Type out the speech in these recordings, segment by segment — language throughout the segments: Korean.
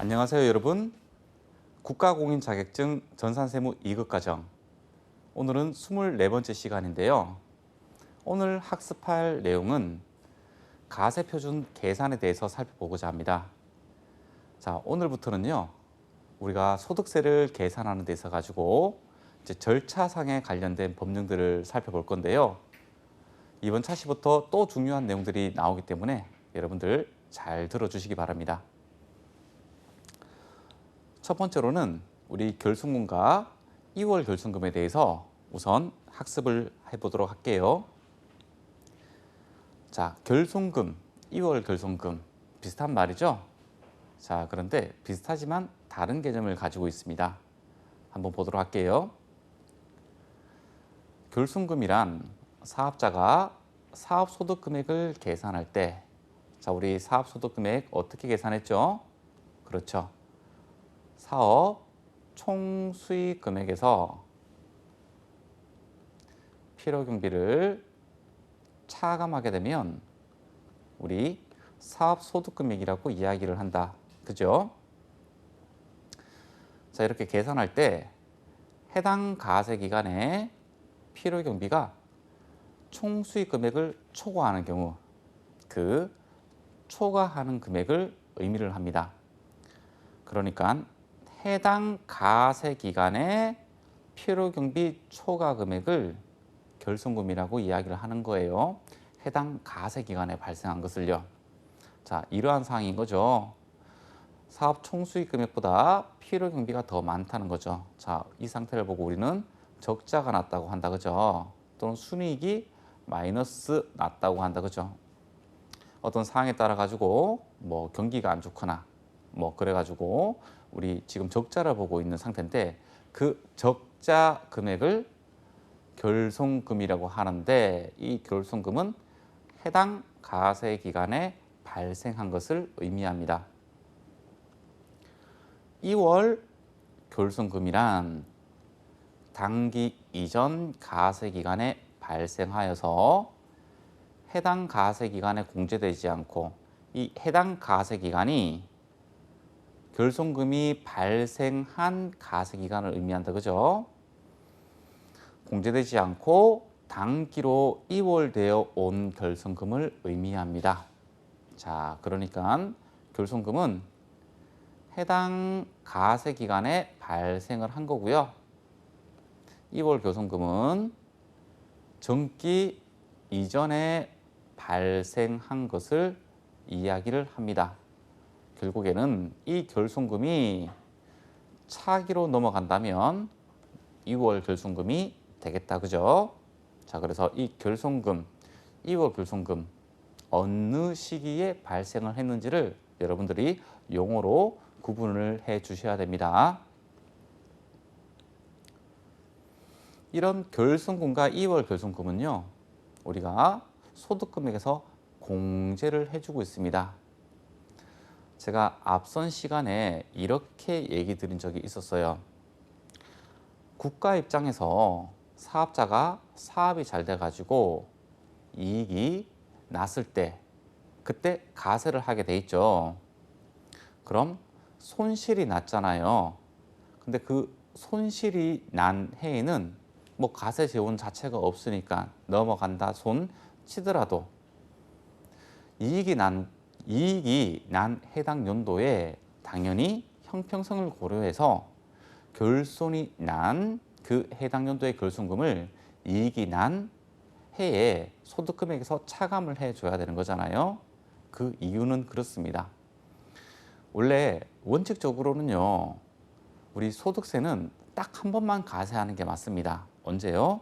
안녕하세요 여러분. 국가공인 자격증 전산세무 2급 과정, 오늘은 24번째 시간인데요. 오늘 학습할 내용은 가세표준 계산에 대해서 살펴보고자 합니다. 자, 오늘부터는요, 우리가 소득세를 계산하는 데 있어 가지고 이제 절차상에 관련된 법령들을 살펴볼 건데요. 이번 차시부터 또 중요한 내용들이 나오기 때문에 여러분들 잘 들어주시기 바랍니다. 첫 번째로는 우리 결손금과 2월 결손금에 대해서 우선 학습을 해보도록 할게요. 자, 결손금, 2월 결손금 비슷한 말이죠? 자, 그런데 비슷하지만 다른 개념을 가지고 있습니다. 한번 보도록 할게요. 결손금이란 사업자가 사업소득금액을 계산할 때, 자, 우리 사업소득금액 어떻게 계산했죠? 그렇죠. 사업 총수익 금액에서 필요경비를 차감하게 되면 우리 사업소득금액이라고 이야기를 한다. 그죠? 자, 이렇게 계산할 때 해당 가세기간에 필요경비가 총수익 금액을 초과하는 경우, 그 초과하는 금액을 의미를 합니다. 그러니까 해당 가세기간의 필요경비 초과 금액을 결손금이라고 이야기를 하는 거예요. 해당 가세기간에 발생한 것을요. 자, 이러한 사항인 거죠. 사업 총수익 금액보다 필요경비가 더 많다는 거죠. 자, 이 상태를 보고 우리는 적자가 났다고 한다, 그죠? 또는 순이익이 마이너스 났다고 한다, 그죠? 어떤 상황에 따라 가지고 뭐 경기가 안 좋거나 뭐 그래가지고 우리 지금 적자를 보고 있는 상태인데, 그 적자 금액을 결손금이라고 하는데, 이 결손금은 해당 가세 기간에 발생한 것을 의미합니다. 2월 결손금이란 당기 이전 가세 기간에 발생하여서 해당 가세 기간에 공제되지 않고, 이 해당 가세 기간이 결손금이 발생한 가세기간을 의미한다, 그죠? 공제되지 않고 당기로 이월되어 온 결손금을 의미합니다. 자, 그러니까 결손금은 해당 가세기간에 발생을 한 거고요. 이월 결손금은 정기 이전에 발생한 것을 이야기를 합니다. 결국에는 이 결손금이 차기로 넘어간다면 2월 결손금이 되겠다, 그죠? 자, 그래서 이 결손금, 2월 결손금 어느 시기에 발생을 했는지를 여러분들이 용어로 구분을 해 주셔야 됩니다. 이런 결손금과 2월 결손금은요, 우리가 소득금액에서 공제를 해주고 있습니다. 제가 앞선 시간에 이렇게 얘기 드린 적이 있었어요. 국가 입장에서 사업자가 사업이 잘 돼가지고 이익이 났을 때, 그때 가세를 하게 돼 있죠. 그럼 손실이 났잖아요. 근데 그 손실이 난 해에는 뭐 가세 재원 자체가 없으니까 넘어간다 손 치더라도, 이익이 난 해당 연도에 당연히 형평성을 고려해서 결손이 난 그 해당 연도의 결손금을 이익이 난 해에 소득금액에서 차감을 해줘야 되는 거잖아요. 그 이유는 그렇습니다. 원래 원칙적으로는요, 우리 소득세는 딱 한 번만 가세하는 게 맞습니다. 언제요?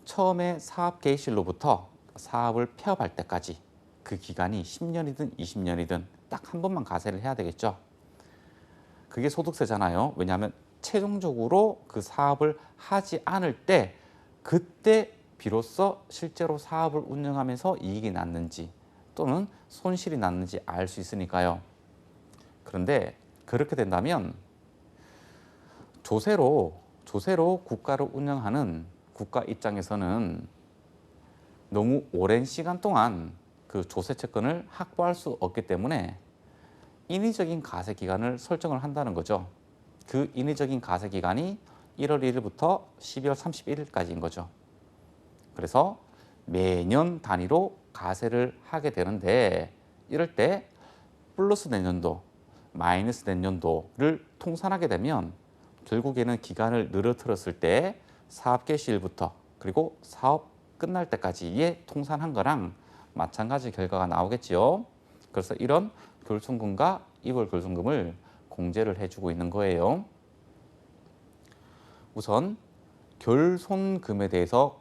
처음에 사업 개시일로부터 사업을 폐업할 때까지, 그 기간이 10년이든 20년이든 딱 한 번만 가세를 해야 되겠죠. 그게 소득세잖아요. 왜냐하면 최종적으로 그 사업을 하지 않을 때, 그때 비로소 실제로 사업을 운영하면서 이익이 났는지 또는 손실이 났는지 알 수 있으니까요. 그런데 그렇게 된다면 조세로 국가를 운영하는 국가 입장에서는 너무 오랜 시간 동안 그 조세 채권을 확보할 수 없기 때문에 인위적인 과세 기간을 설정을 한다는 거죠. 그 인위적인 과세 기간이 1월 1일부터 12월 31일까지인 거죠. 그래서 매년 단위로 과세를 하게 되는데 이럴 때 플러스 내년도, 마이너스 내년도를 통산하게 되면 결국에는 기간을 늘어뜨렸을 때 사업 개시일부터 그리고 사업 끝날 때까지의 통산한 거랑 마찬가지 결과가 나오겠지요. 그래서 이런 결손금과 이월 결손금을 공제를 해주고 있는 거예요. 우선 결손금에 대해서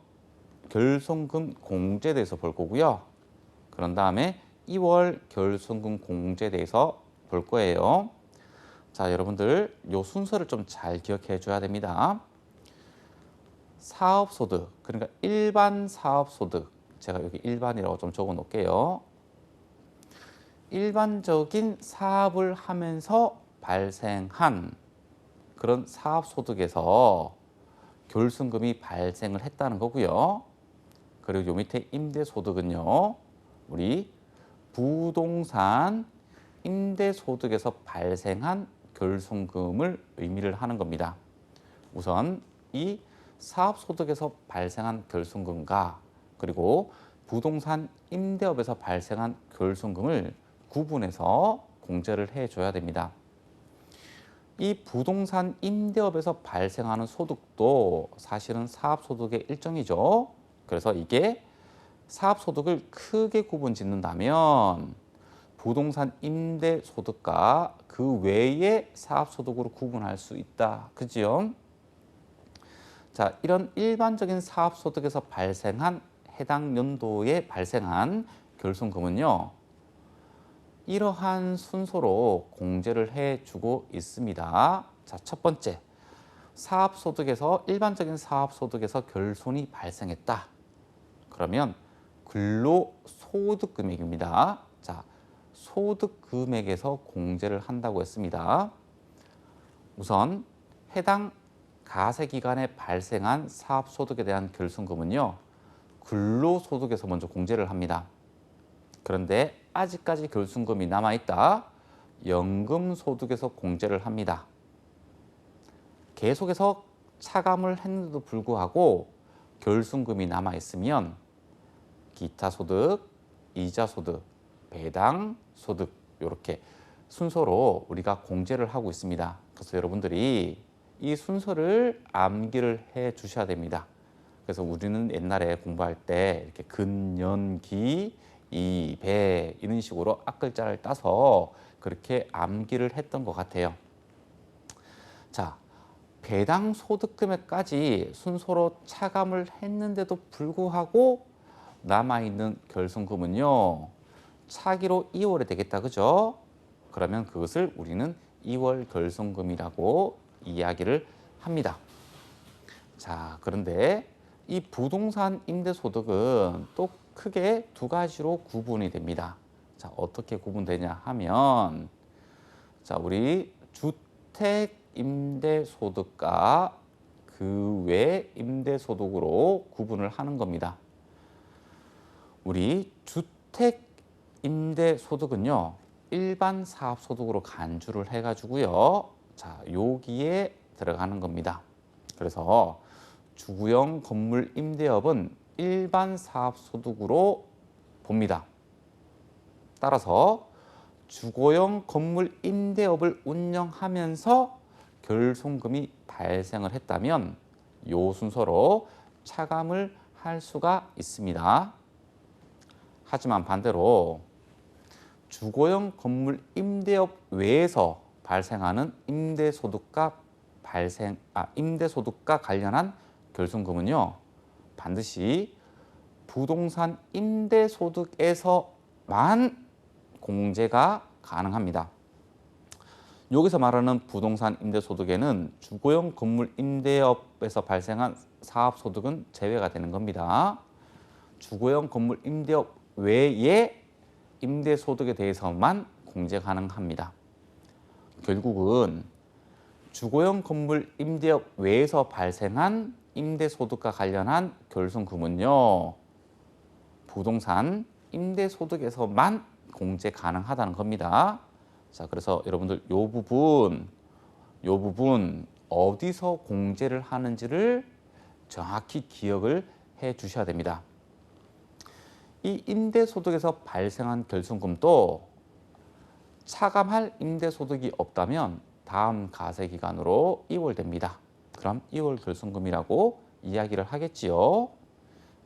결손금 공제에 대해서 볼 거고요. 그런 다음에 2월 결손금 공제에 대해서 볼 거예요. 자, 여러분들 요 순서를 좀 잘 기억해 줘야 됩니다. 사업소득, 그러니까 일반 사업소득, 제가 여기 일반이라고 좀 적어 놓을게요. 일반적인 사업을 하면서 발생한 그런 사업소득에서 결손금이 발생을 했다는 거고요. 그리고 요 밑에 임대소득은요, 우리 부동산 임대소득에서 발생한 결손금을 의미를 하는 겁니다. 우선 이 사업소득에서 발생한 결손금과 그리고 부동산 임대업에서 발생한 결손금을 구분해서 공제를 해줘야 됩니다. 이 부동산 임대업에서 발생하는 소득도 사실은 사업소득의 일종이죠. 그래서 이게 사업소득을 크게 구분 짓는다면 부동산 임대소득과 그 외의 사업소득으로 구분할 수 있다. 그죠? 자, 이런 일반적인 사업소득에서 발생한 해당 연도에 발생한 결손금은요, 이러한 순서로 공제를 해주고 있습니다. 자, 첫 번째, 사업소득에서 일반적인 사업소득에서 결손이 발생했다. 그러면 근로소득금액입니다. 자, 소득금액에서 공제를 한다고 했습니다. 우선 해당 과세기간에 발생한 사업소득에 대한 결손금은요, 근로소득에서 먼저 공제를 합니다. 그런데 아직까지 결손금이 남아있다. 연금소득에서 공제를 합니다. 계속해서 차감을 했는데도 불구하고 결손금이 남아있으면 기타소득, 이자소득, 배당소득 이렇게 순서로 우리가 공제를 하고 있습니다. 그래서 여러분들이 이 순서를 암기를 해 주셔야 됩니다. 그래서 우리는 옛날에 공부할 때 이렇게 근, 연, 기, 이, 배 이런 식으로 앞글자를 따서 그렇게 암기를 했던 것 같아요. 자, 배당 소득금액까지 순서로 차감을 했는데도 불구하고 남아있는 결손금은요, 차기로 2월에 되겠다. 그죠? 그러면 그것을 우리는 2월 결손금이라고 이야기를 합니다. 자, 그런데 이 부동산 임대소득은 또 크게 두 가지로 구분이 됩니다. 자, 어떻게 구분되냐 하면, 자, 우리 주택 임대소득과 그 외 임대소득으로 구분을 하는 겁니다. 우리 주택 임대소득은요, 일반 사업소득으로 간주를 해가지고요, 자, 여기에 들어가는 겁니다. 그래서 주거용 건물 임대업은 일반 사업소득으로 봅니다. 따라서 주거용 건물 임대업을 운영하면서 결손금이 발생을 했다면 요 순서로 차감을 할 수가 있습니다. 하지만 반대로 주거용 건물 임대업 외에서 발생하는 임대소득과 관련한 결손금은요, 반드시 부동산 임대소득에서만 공제가 가능합니다. 여기서 말하는 부동산 임대소득에는 주거용 건물 임대업에서 발생한 사업소득은 제외가 되는 겁니다. 주거용 건물 임대업 외의 임대소득에 대해서만 공제 가능합니다. 결국은 주거용 건물 임대업 외에서 발생한 임대소득과 관련한 결손금은요, 부동산 임대소득에서만 공제 가능하다는 겁니다. 자, 그래서 여러분들 요 부분 어디서 공제를 하는지를 정확히 기억을 해 주셔야 됩니다. 이 임대소득에서 발생한 결손금도 차감할 임대소득이 없다면 다음 가세기간으로 이월됩니다. 그럼 이월 결손금이라고 이야기를 하겠지요.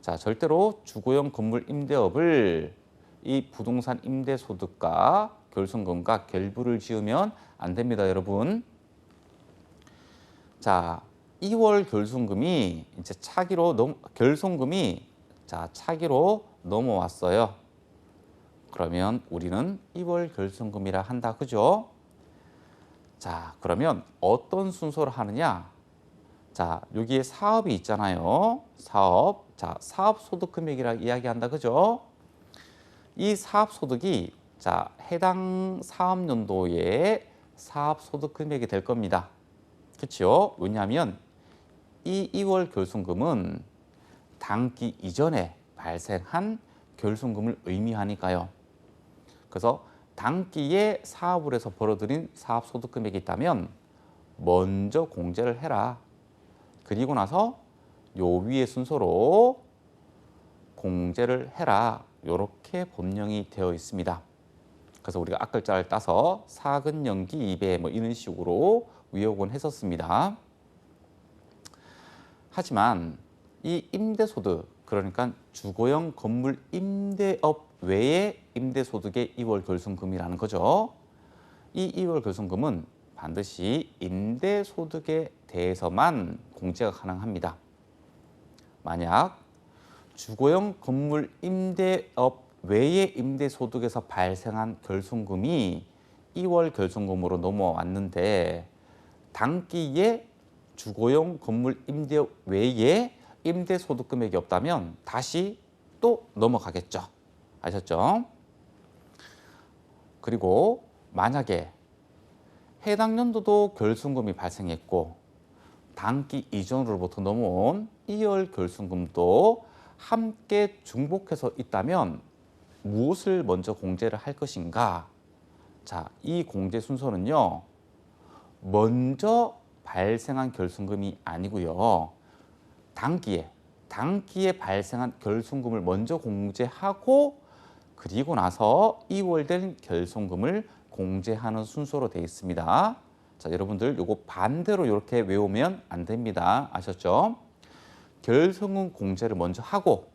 자, 절대로 주거용 건물 임대업을 이 부동산 임대소득과 결손금과 결부를 지으면 안 됩니다, 여러분. 자, 2월 결손금이 이제 결손금이 차기로 넘어왔어요. 그러면 우리는 2월 결손금이라 한다, 그죠? 자, 그러면 어떤 순서로 하느냐? 자, 여기에 사업이 있잖아요. 사업. 자, 사업 소득 금액이라 이야기한다, 그죠? 이 사업 소득이 해당 사업연도의 사업 소득 금액이 될 겁니다. 그렇죠? 왜냐하면 이 2월 결손금은 당기 이전에 발생한 결손금을 의미하니까요. 그래서 당기에 사업을 해서 벌어들인 사업 소득 금액이 있다면 먼저 공제를 해라. 그리고 나서 요 위의 순서로 공제를 해라. 이렇게 법령이 되어 있습니다. 그래서 우리가 앞글자를 따서 사근연기 2배 뭐 이런 식으로 위역은 했었습니다. 하지만 이 임대소득, 그러니까 주거용 건물 임대업 외의 임대소득의 2월 결손금이라는 거죠. 이 2월 결손금은 반드시 임대소득에 대해서만 공제가 가능합니다. 만약 주거용 건물 임대업 외의 임대소득에서 발생한 결손금이 2월 결손금으로 넘어왔는데 당기에 주거용 건물 임대업 외에 임대소득 금액이 없다면 다시 또 넘어가겠죠. 아셨죠? 그리고 만약에 해당 연도도 결손금이 발생했고 당기 이전으로부터 넘어온 2월 결손금도 함께 중복해서 있다면 무엇을 먼저 공제를 할 것인가? 자, 이 공제 순서는요. 먼저 발생한 결손금이 아니고요. 당기에 발생한 결손금을 먼저 공제하고 그리고 나서 2월 된 결손금을 공제하는 순서로 되어 있습니다. 자, 여러분들 요거 반대로 이렇게 외우면 안 됩니다. 아셨죠? 결손금 공제를 먼저 하고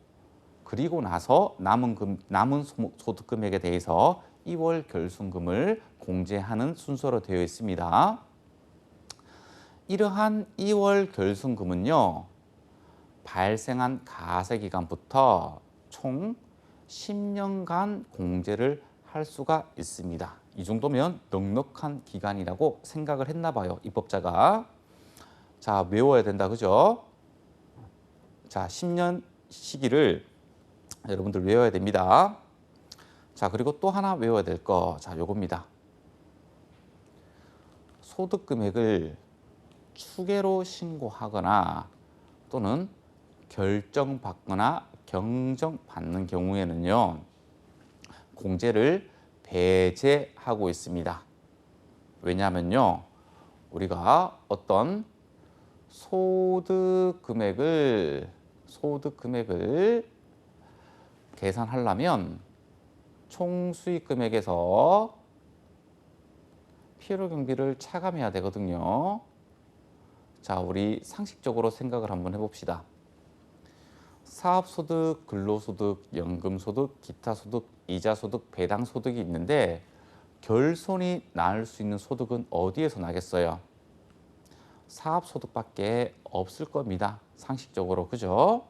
그리고 나서 남은 소득 금액에 대해서 2월 결손금을 공제하는 순서로 되어 있습니다. 이러한 2월 결손금은요. 발생한 가세기간부터 총 10년간 공제를 할 수가 있습니다. 이 정도면 넉넉한 기간이라고 생각을 했나 봐요. 입법자가. 자, 외워야 된다. 그죠? 자, 10년 시기를 여러분들 외워야 됩니다. 자, 그리고 또 하나 외워야 될 거. 자, 요겁니다. 소득 금액을 추계로 신고하거나 또는 결정받거나 경정받는 경우에는요. 공제를 배제하고 있습니다. 왜냐하면요. 우리가 어떤 소득 금액을 계산하려면 총수익 금액에서 필요경비를 차감해야 되거든요. 자, 우리 상식적으로 생각을 한번 해봅시다. 사업소득, 근로소득, 연금소득, 기타소득, 이자소득, 배당소득이 있는데 결손이 날 수 있는 소득은 어디에서 나겠어요? 사업소득밖에 없을 겁니다. 상식적으로. 그죠?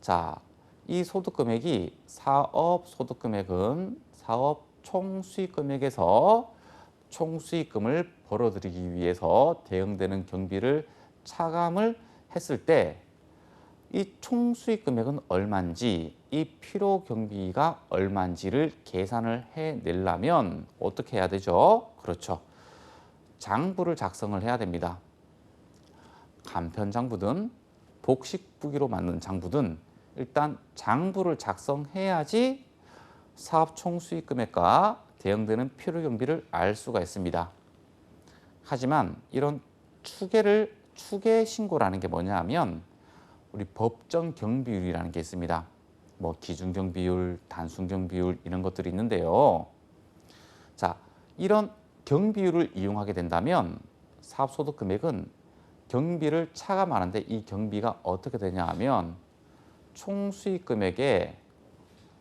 자, 이 소득금액이 사업소득금액은 사업 총수익금액에서 총수익금을 벌어들이기 위해서 대응되는 경비를 차감을 했을 때 이 총수익 금액은 얼마인지 이 필요 경비가 얼마인지를 계산을 해내려면 어떻게 해야 되죠? 그렇죠. 장부를 작성을 해야 됩니다. 간편장부든 복식부기로 만든 장부든 일단 장부를 작성해야지 사업 총수익 금액과 대응되는 필요 경비를 알 수가 있습니다. 하지만 이런 추계 신고라는 게 뭐냐 하면 우리 법정 경비율이라는 게 있습니다. 뭐 기준 경비율, 단순 경비율 이런 것들이 있는데요. 자, 이런 경비율을 이용하게 된다면 사업소득 금액은 경비를 차감하는데 이 경비가 어떻게 되냐 하면 총 수익 금액에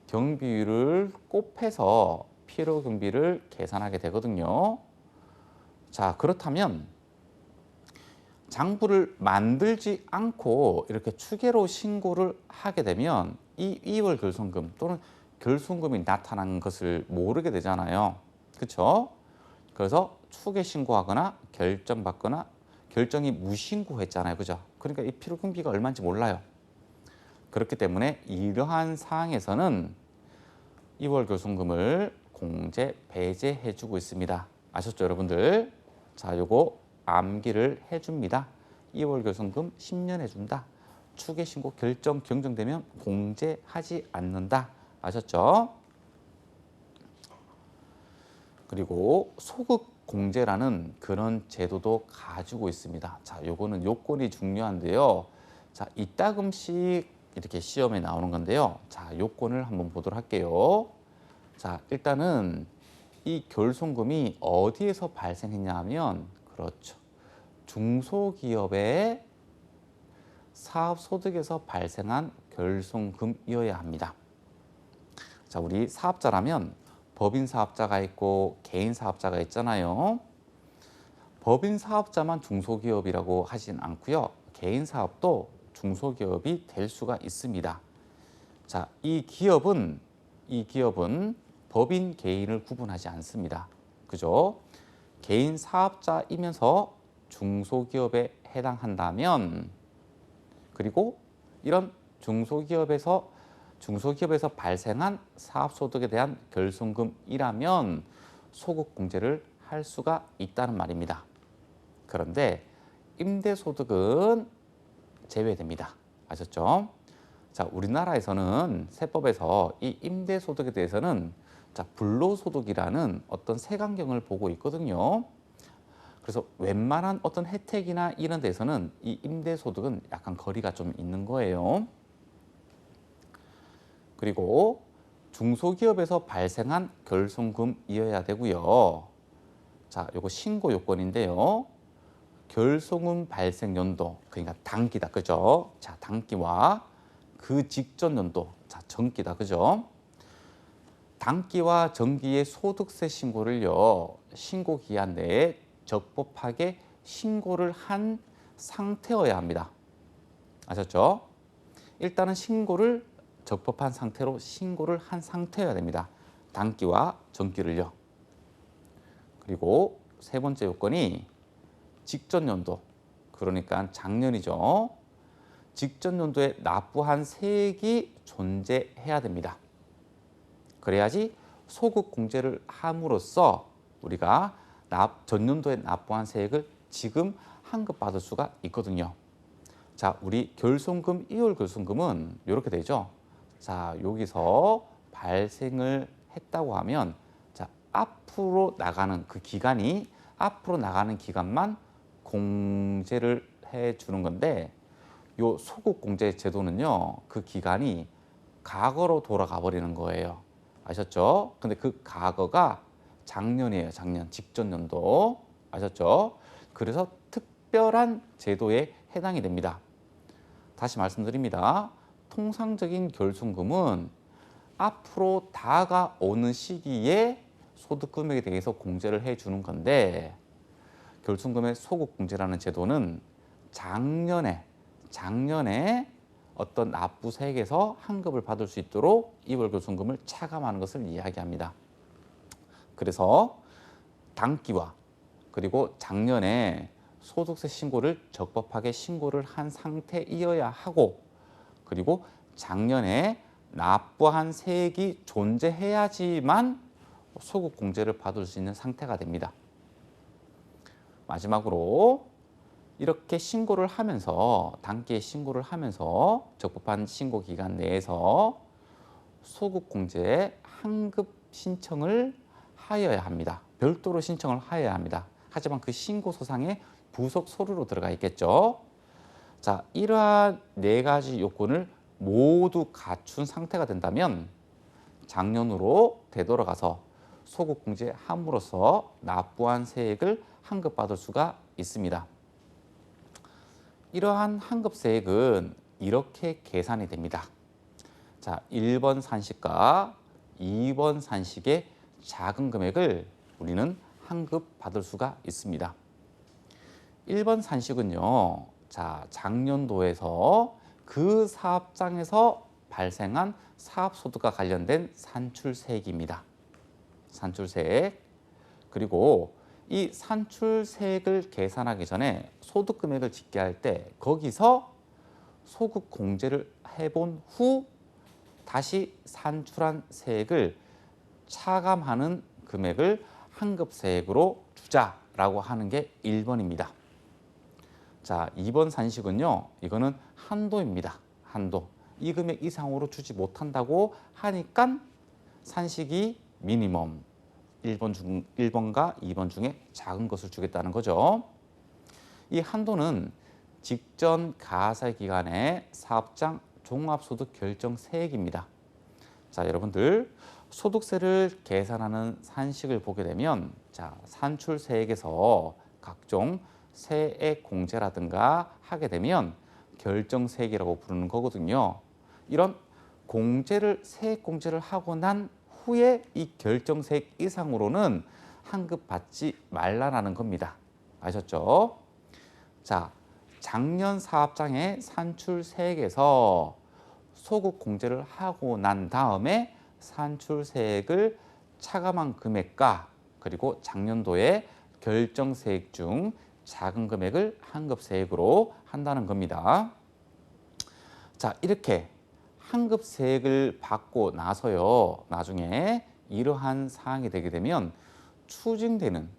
경비율을 곱해서 필요 경비를 계산하게 되거든요. 자, 그렇다면 장부를 만들지 않고 이렇게 추계로 신고를 하게 되면 이 이월 결손금 또는 결손금이 나타난 것을 모르게 되잖아요. 그렇죠? 그래서 추계 신고하거나 결정받거나 결정이 무신고했잖아요. 그죠? 그러니까 이 필요 경비가 얼마인지 몰라요. 그렇기 때문에 이러한 사항에서는 이월 결손금을 공제 배제해 주고 있습니다. 아셨죠, 여러분들? 자, 요거 암기를 해줍니다. 2월 결손금 10년 해준다. 추계신고 결정 경정되면 공제하지 않는다. 아셨죠? 그리고 소극 공제라는 그런 제도도 가지고 있습니다. 자, 요거는 요건이 중요한데요. 자, 이따금씩 이렇게 시험에 나오는 건데요. 자, 요건을 한번 보도록 할게요. 자, 일단은 이 결손금이 어디에서 발생했냐 하면 그렇죠. 중소기업의 사업소득에서 발생한 결손금이어야 합니다. 자, 우리 사업자라면 법인 사업자가 있고 개인 사업자가 있잖아요. 법인 사업자만 중소기업이라고 하진 않고요. 개인 사업도 중소기업이 될 수가 있습니다. 자, 이 기업은 법인 개인을 구분하지 않습니다. 그죠? 개인 사업자이면서 중소기업에 해당한다면 그리고 이런 중소기업에서 발생한 사업소득에 대한 결손금이라면 소극공제를 할 수가 있다는 말입니다. 그런데 임대소득은 제외됩니다. 아셨죠? 자, 우리나라에서는 세법에서 이 임대소득에 대해서는 자, 불로소득이라는 어떤 색안경을 보고 있거든요. 그래서 웬만한 어떤 혜택이나 이런 데서는 이 임대소득은 약간 거리가 좀 있는 거예요. 그리고 중소기업에서 발생한 결손금이어야 되고요. 자, 요거 신고 요건인데요. 결손금 발생 연도, 그러니까 당기다, 그죠? 자, 당기와 그 직전 연도, 자, 전기다, 그죠? 당기와 정기의 소득세 신고를요, 신고 기한 내에 적법하게 신고를 한 상태여야 합니다. 아셨죠? 일단은 적법한 상태로 신고를 한 상태여야 됩니다. 당기와 정기를요. 그리고 세 번째 요건이 직전 연도, 그러니까 작년이죠. 직전 연도에 납부한 세액이 존재해야 됩니다. 그래야지 소득 공제를 함으로써 우리가 전년도에 납부한 세액을 지금 환급받을 수가 있거든요. 자, 우리 결손금, 이월 결손금은 이렇게 되죠. 자, 여기서 발생을 했다고 하면 자, 앞으로 나가는 기간만 공제를 해 주는 건데 요 소득 공제 제도는요. 그 기간이 과거로 돌아가 버리는 거예요. 아셨죠? 근데 그 과거가 작년이에요. 작년, 직전 연도. 아셨죠? 그래서 특별한 제도에 해당이 됩니다. 다시 말씀드립니다. 통상적인 결손금은 앞으로 다가오는 시기에 소득 금액에 대해서 공제를 해주는 건데 결손금의 소득 공제라는 제도는 작년에 어떤 납부세액에서 환급을 받을 수 있도록 이월 결손금을 차감하는 것을 이야기합니다. 그래서 당기와 그리고 작년에 소득세 신고를 적법하게 신고를 한 상태이어야 하고 그리고 작년에 납부한 세액이 존재해야지만 소득 공제를 받을 수 있는 상태가 됩니다. 마지막으로 이렇게 신고를 하면서 단기에 신고를 하면서 적법한 신고 기간 내에서 소득 공제 환급 신청을 하여야 합니다. 별도로 신청을 하여야 합니다. 하지만 그 신고서상에 부속 서류로 들어가 있겠죠. 자, 이러한 네 가지 요건을 모두 갖춘 상태가 된다면 작년으로 되돌아가서 소득공제 함으로써 납부한 세액을 환급받을 수가 있습니다. 이러한 환급세액은 이렇게 계산이 됩니다. 자, 1번 산식과 2번 산식의 작은 금액을 우리는 환급받을 수가 있습니다. 1번 산식은요, 자, 작년도에서 그 사업장에서 발생한 사업소득과 관련된 산출세액입니다. 산출세액. 그리고 이 산출세액을 계산하기 전에 소득금액을 집계할 때 거기서 소득공제를 해본 후 다시 산출한 세액을 차감하는 금액을 환급세액으로 주자라고 하는 게 1번입니다. 자, 2번 산식은요, 이거는 한도입니다. 한도. 이 금액 이상으로 주지 못한다고 하니까 산식이 미니멈 1번과 2번 중에 작은 것을 주겠다는 거죠. 이 한도는 직전 가세 기간의 사업장 종합소득 결정세액입니다. 자, 여러분들 소득세를 계산하는 산식을 보게 되면 자, 산출세액에서 각종 세액 공제라든가 하게 되면 결정세액이라고 부르는 거거든요. 이런 세액 공제를 하고 난 후에 이 결정세액 이상으로는 환급받지 말라는 겁니다. 아셨죠? 자, 작년 사업장의 산출세액에서 소득 공제를 하고 난 다음에 산출세액을 차감한 금액과 그리고 작년도의 결정세액 중 작은 금액을 환급세액으로 한다는 겁니다. 자, 이렇게 환급세액을 받고 나서요, 나중에 이러한 사항이 되게 되면 추징되는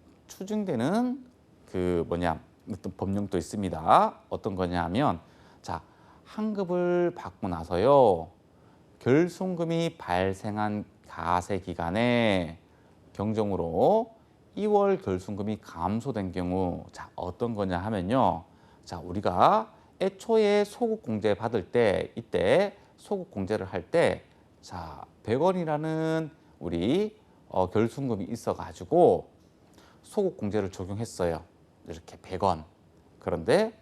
어떤 법령도 있습니다. 어떤 거냐 하면 자, 환급을 받고 나서요, 결손금이 발생한 가세 기간에 경정으로 2월 결손금이 감소된 경우 자, 어떤 거냐 하면요. 자, 우리가 애초에 소득공제 받을 때 이때 소득공제를 할 때 자, 100원이라는 우리 결손금이 있어 가지고 소득공제를 적용했어요. 이렇게 100원. 그런데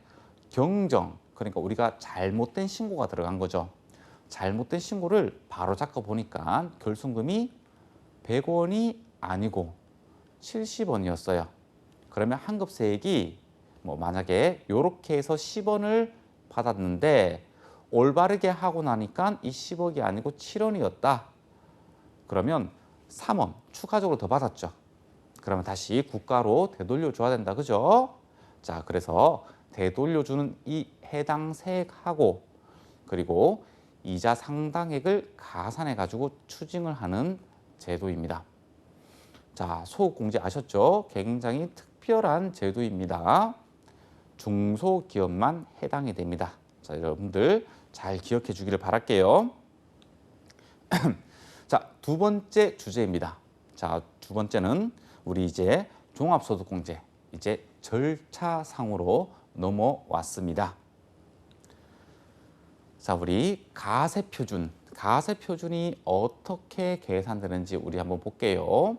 경정, 그러니까 우리가 잘못된 신고가 들어간 거죠. 잘못된 신고를 바로 잡고 보니까 결손금이 100원이 아니고 70원이었어요. 그러면 환급세액이 만약에 이렇게 해서 10원을 받았는데 올바르게 하고 나니까 이 10억이 아니고 7원이었다. 그러면 3원 추가적으로 더 받았죠. 그러면 다시 국가로 되돌려줘야 된다. 그죠? 자, 그래서 되돌려주는 이 해당 세액하고 그리고 이자 상당액을 가산해 가지고 추징을 하는 제도입니다. 자, 소득공제 아셨죠? 굉장히 특별한 제도입니다. 중소기업만 해당이 됩니다. 자, 여러분들 잘 기억해 주기를 바랄게요. 자, 두 번째 주제입니다. 자, 두 번째는 우리 이제 종합소득공제 이제 절차상으로 넘어왔습니다. 자, 우리 가세표준이 어떻게 계산되는지 우리 한번 볼게요.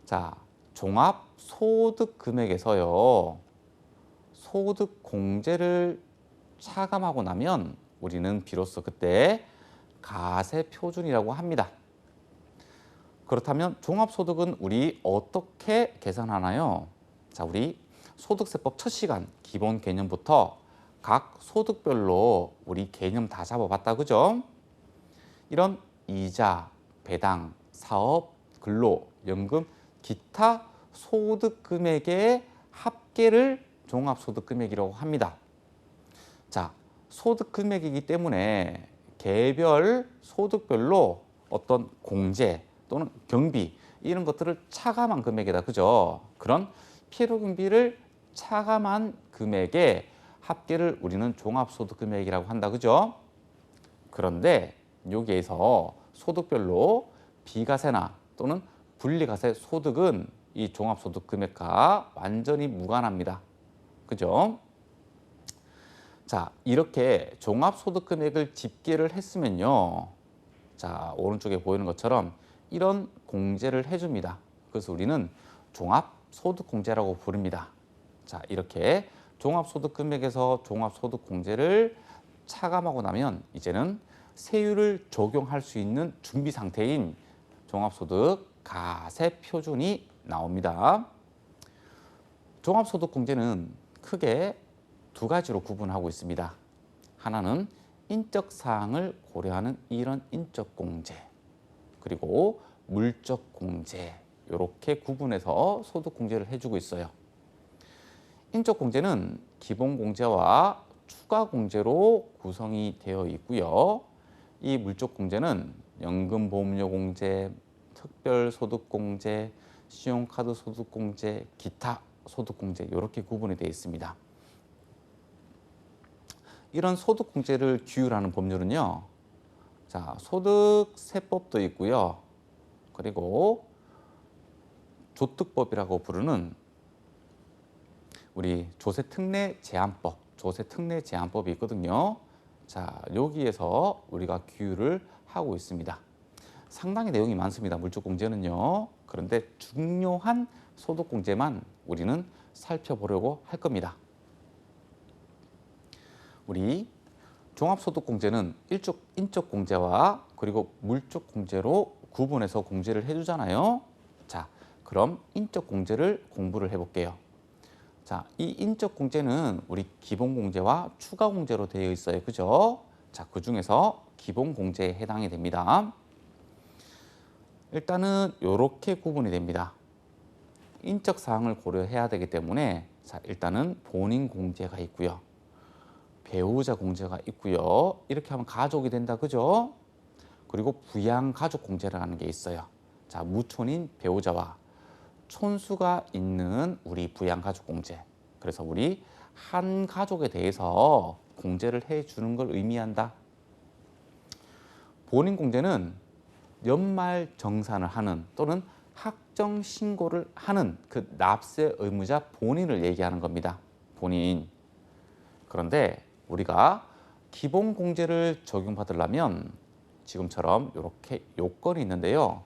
자, 종합소득금액에서요, 소득공제를 차감하고 나면 우리는 비로소 그때 가세표준이라고 합니다. 그렇다면 종합소득은 우리 어떻게 계산하나요? 자, 우리 소득세법 첫 시간 기본 개념부터 각 소득별로 우리 개념 다 잡아봤다. 그죠? 이런 이자, 배당, 사업, 근로, 연금, 기타 소득금액의 합계를 종합소득금액이라고 합니다. 자, 소득금액이기 때문에 개별 소득별로 어떤 공제 또는 경비 이런 것들을 차감한 금액이다. 그죠? 그런 필요경비를 차감한 금액의 합계를 우리는 종합소득금액이라고 한다. 그죠? 그런데 여기에서 소득별로 비과세나 또는 분리과세 소득은 이 종합소득 금액과 완전히 무관합니다. 그죠? 자, 이렇게 종합소득 금액을 집계를 했으면요. 자, 오른쪽에 보이는 것처럼 이런 공제를 해줍니다. 그래서 우리는 종합소득공제라고 부릅니다. 자, 이렇게 종합소득 금액에서 종합소득 공제를 차감하고 나면 이제는 세율을 적용할 수 있는 준비 상태인 종합소득 가세 표준이 나옵니다. 종합소득 공제는 크게 두 가지로 구분하고 있습니다. 하나는 인적 사항을 고려하는 이런 인적 공제, 그리고 물적 공제, 이렇게 구분해서 소득 공제를 해주고 있어요. 인적 공제는 기본 공제와 추가 공제로 구성이 되어 있고요. 이 물적 공제는 연금보험료 공제, 특별소득 공제, 신용카드 소득 공제, 기타 소득 공제 이렇게 구분이 되어 있습니다. 이런 소득 공제를 규율하는 법률은요. 자, 소득세법도 있고요. 그리고 조특법이라고 부르는 우리 조세특례제한법이 있거든요. 자, 여기에서 우리가 규율을 하고 있습니다. 상당히 내용이 많습니다. 물적공제는요. 그런데 중요한 소득공제만 우리는 살펴보려고 할 겁니다. 우리 종합소득공제는 인적공제와 그리고 물적공제로 구분해서 공제를 해주잖아요. 자, 그럼 인적공제를 공부를 해볼게요. 자, 이 인적공제는 우리 기본공제와 추가공제로 되어 있어요. 그죠? 자, 그 중에서 기본공제에 해당이 됩니다. 일단은 이렇게 구분이 됩니다. 인적 사항을 고려해야 되기 때문에 자, 일단은 본인 공제가 있고요. 배우자 공제가 있고요. 이렇게 하면 가족이 된다. 그죠? 그리고 부양가족 공제라는 게 있어요. 자, 무촌인 배우자와 촌수가 있는 우리 부양가족 공제. 그래서 우리 한 가족에 대해서 공제를 해주는 걸 의미한다. 본인 공제는 연말 정산을 하는 또는 학정 신고를 하는 그 납세 의무자 본인을 얘기하는 겁니다. 본인. 그런데 우리가 기본 공제를 적용받으려면 지금처럼 이렇게 요건이 있는데요.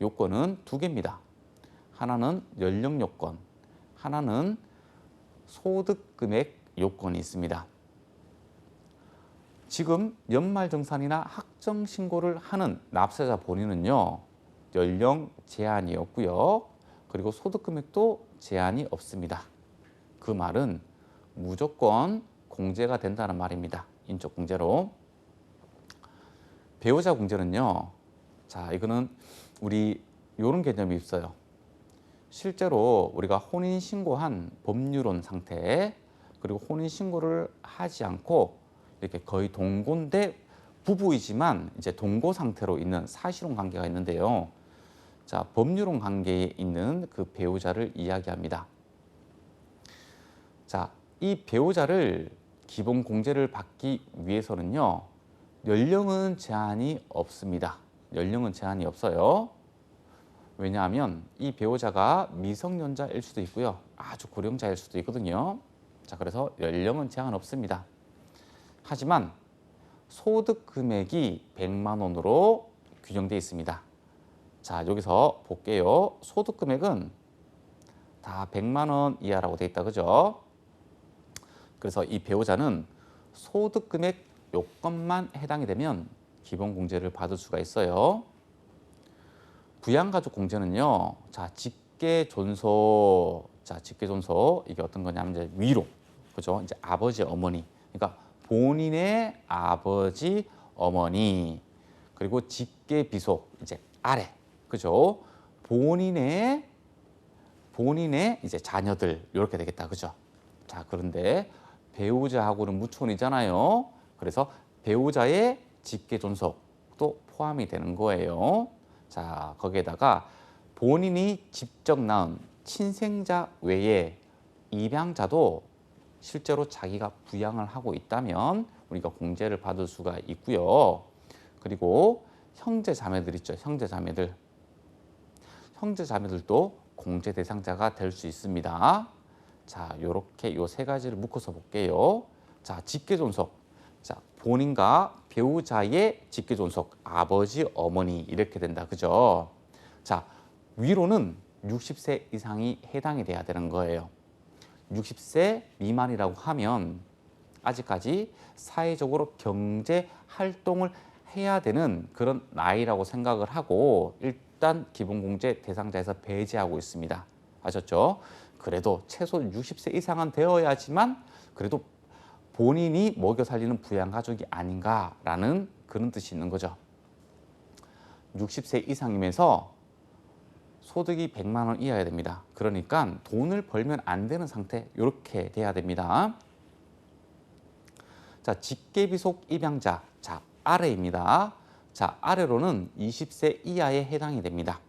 요건은 두 개입니다. 하나는 연령 요건, 하나는 소득 금액 요건이 있습니다. 지금 연말정산이나 학정신고를 하는 납세자 본인은요. 연령 제한이 없고요. 그리고 소득 금액도 제한이 없습니다. 그 말은 무조건 공제가 된다는 말입니다. 인적 공제로. 배우자 공제는요. 자, 이거는 우리 이런 개념이 있어요. 실제로 우리가 혼인신고한 법률혼 상태, 그리고 혼인신고를 하지 않고 이렇게 거의 동거인데 부부이지만 이제 동거 상태로 있는 사실혼 관계가 있는데요. 자, 법률혼 관계에 있는 그 배우자를 이야기합니다. 자, 이 배우자를 기본 공제를 받기 위해서는요. 연령은 제한이 없습니다. 연령은 제한이 없어요. 왜냐하면 이 배우자가 미성년자일 수도 있고요. 아주 고령자일 수도 있거든요. 자, 그래서 연령은 제한 없습니다. 하지만 소득 금액이 100만 원으로 규정되어 있습니다. 자, 여기서 볼게요. 소득 금액은 다 100만 원 이하라고 되어 있다. 그죠? 그래서 이 배우자는 소득 금액 요건만 해당이 되면 기본 공제를 받을 수가 있어요. 부양가족 공제는요. 자, 직계존소. 자, 직계존소. 이게 어떤 거냐면 이제 위로. 그죠? 이제 아버지, 어머니. 그러니까 본인의 아버지, 어머니. 그리고 직계비속. 이제 아래. 그죠? 본인의 이제 자녀들. 이렇게 되겠다. 그죠? 자, 그런데 배우자하고는 무촌이잖아요. 그래서 배우자의 직계존속도 포함이 되는 거예요. 자, 거기에다가 본인이 직접 낳은 친생자 외에 입양자도 실제로 자기가 부양을 하고 있다면 우리가 공제를 받을 수가 있고요. 그리고 형제 자매들 있죠. 형제 형제 자매들도 공제 대상자가 될 수 있습니다. 자, 요렇게 요 세 가지를 묶어서 볼게요. 자, 직계 존속. 자, 본인과 배우자의 직계 존속, 아버지, 어머니 이렇게 된다. 그죠? 자, 위로는 60세 이상이 해당이 돼야 되는 거예요. 60세 미만이라고 하면 아직까지 사회적으로 경제 활동을 해야 되는 그런 나이라고 생각을 하고 일단 기본공제 대상자에서 배제하고 있습니다. 아셨죠? 그래도 최소 60세 이상은 되어야지만 그래도 본인이 먹여 살리는 부양가족이 아닌가라는 그런 뜻이 있는 거죠. 60세 이상이면서 소득이 100만 원 이하여야 됩니다. 그러니까 돈을 벌면 안 되는 상태 이렇게 돼야 됩니다. 자, 직계비속 입양자. 자, 아래입니다. 자, 아래로는 20세 이하에 해당이 됩니다.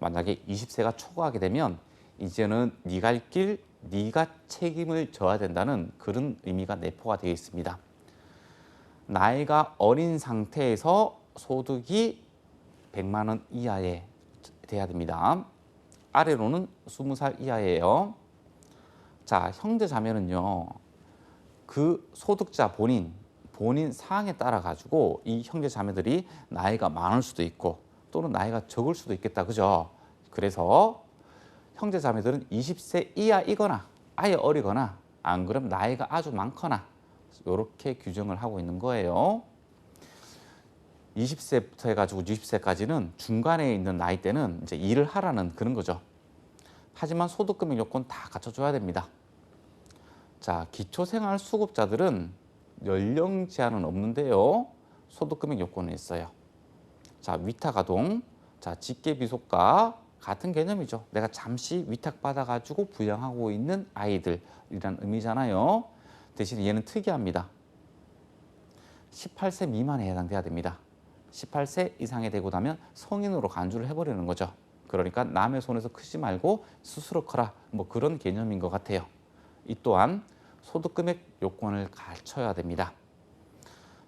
만약에 20세가 초과하게 되면 이제는 네 갈 길, 네가 책임을 져야 된다는 그런 의미가 내포가 되어 있습니다. 나이가 어린 상태에서 소득이 100만 원 이하에 돼야 됩니다. 아래로는 20살 이하예요. 자, 형제 자매는요. 그 소득자 본인 사항에 따라 가지고 이 형제 자매들이 나이가 많을 수도 있고 또는 나이가 적을 수도 있겠다. 그죠? 그래서 형제 자매들은 20세 이하이거나 아예 어리거나 안 그러면 나이가 아주 많거나 이렇게 규정을 하고 있는 거예요. 20세부터 해가지고 60세까지는 중간에 있는 나이대는 이제 일을 하라는 그런 거죠. 하지만 소득금액 요건 다 갖춰줘야 됩니다. 자, 기초생활수급자들은 연령 제한은 없는데요. 소득금액 요건은 있어요. 자, 위탁아동, 자, 직계비속과 같은 개념이죠. 내가 잠시 위탁받아가지고 부양하고 있는 아이들이라는 의미잖아요. 대신 얘는 특이합니다. 18세 미만에 해당돼야 됩니다. 18세 이상이 되고 나면 성인으로 간주를 해버리는 거죠. 그러니까 남의 손에서 크지 말고 스스로 커라. 뭐 그런 개념인 것 같아요. 이 또한 소득금액 요건을 갖춰야 됩니다.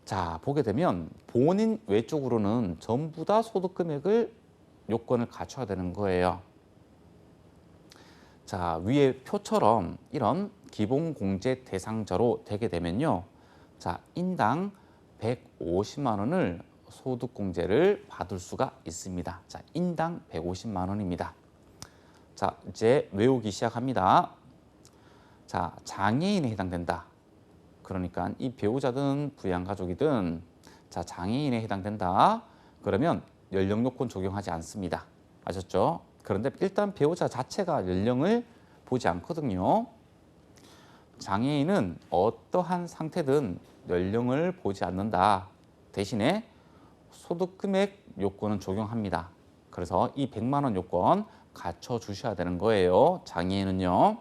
자, 보게 되면 본인 외쪽으로는 전부 다 소득금액을 요건을 갖춰야 되는 거예요. 자, 위에 표처럼 이런 기본공제 대상자로 되게 되면요. 자, 인당 150만 원을 소득공제를 받을 수가 있습니다. 자, 인당 150만 원입니다. 자, 이제 외우기 시작합니다. 자, 장애인에 해당된다. 그러니까 이 배우자든 부양가족이든 자, 장애인에 해당된다. 그러면 연령 요건 적용하지 않습니다. 아셨죠? 그런데 일단 배우자 자체가 연령을 보지 않거든요. 장애인은 어떠한 상태든 연령을 보지 않는다. 대신에 소득금액 요건은 적용합니다. 그래서 이 100만 원 요건 갖춰주셔야 되는 거예요. 장애인은요.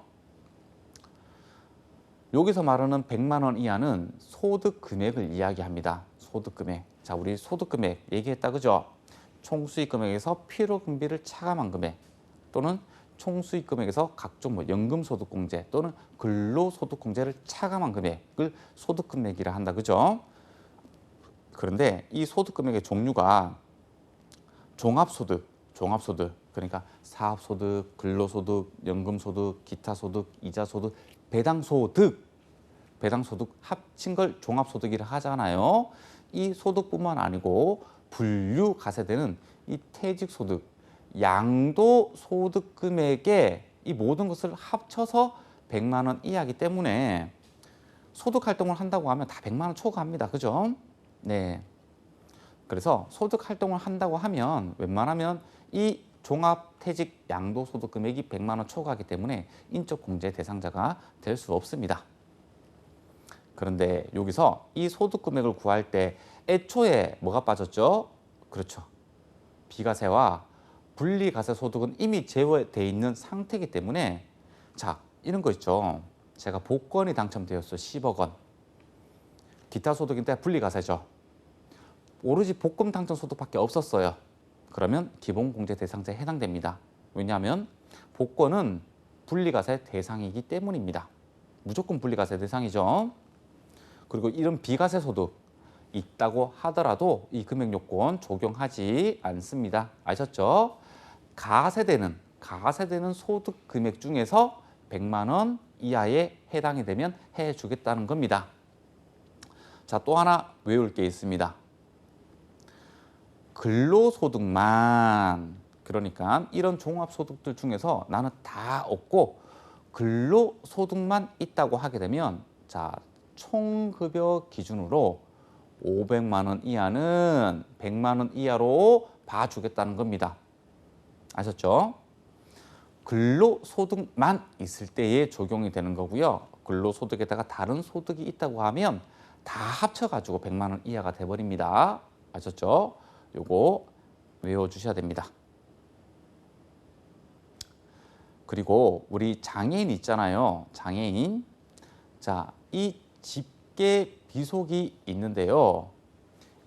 여기서 말하는 100만 원 이하는 소득금액을 이야기합니다. 소득금액. 자, 우리 소득금액 얘기했다. 그죠? 총수익금액에서 필요금비를 차감한 금액 또는 총수익금액에서 각종 뭐 연금소득공제 또는 근로소득공제를 차감한 금액을 소득금액이라 한다. 그죠? 그런데 이 소득금액의 종류가 종합소득 그러니까 사업소득, 근로소득, 연금소득, 기타소득, 이자소득, 배당소득 합친 걸 종합소득이라 하잖아요. 이 소득뿐만 아니고 분류가세되는 이 퇴직소득, 양도소득금액의 이 모든 것을 합쳐서 100만 원 이하이기 때문에 소득활동을 한다고 하면 다 100만 원 초과합니다. 그죠? 네. 그래서 소득활동을 한다고 하면 웬만하면 이 종합퇴직 양도소득금액이 100만 원 초과하기 때문에 인적공제 대상자가 될 수 없습니다. 그런데 여기서 이 소득금액을 구할 때 애초에 뭐가 빠졌죠? 그렇죠. 비과세와 분리과세 소득은 이미 제외되어 있는 상태이기 때문에 자, 이런 거 있죠. 제가 복권이 당첨되었어. 10억 원. 기타 소득인데 분리과세죠. 오로지 복권 당첨 소득밖에 없었어요. 그러면 기본공제 대상자에 해당됩니다. 왜냐하면 복권은 분리과세 대상이기 때문입니다. 무조건 분리과세 대상이죠. 그리고 이런 비과세 소득 있다고 하더라도 이 금액 요건 적용하지 않습니다. 아셨죠? 가세되는 소득 금액 중에서 100만 원 이하에 해당이 되면 해주겠다는 겁니다. 자, 또 하나 외울 게 있습니다. 근로소득만, 그러니까 이런 종합소득들 중에서 나는 다 없고 근로소득만 있다고 하게 되면, 자, 총급여 기준으로 500만 원 이하는 100만 원 이하로 봐주겠다는 겁니다. 아셨죠? 근로소득만 있을 때에 적용이 되는 거고요. 근로소득에다가 다른 소득이 있다고 하면 다 합쳐가지고 100만 원 이하가 돼버립니다. 아셨죠? 요거 외워주셔야 됩니다. 그리고 우리 장애인 있잖아요. 장애인. 자, 이 집계 비속이 있는데요.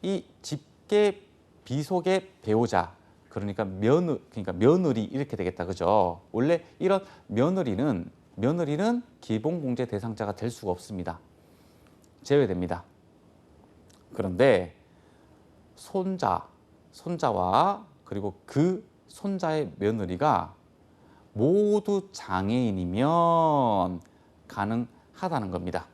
이 집계 비속의 배우자, 그러니까 며느리 이렇게 되겠다, 그죠? 원래 이런 며느리는 기본공제 대상자가 될 수가 없습니다. 제외됩니다. 그런데 손자와 그리고 그 손자의 며느리가 모두 장애인이면 가능하다는 겁니다.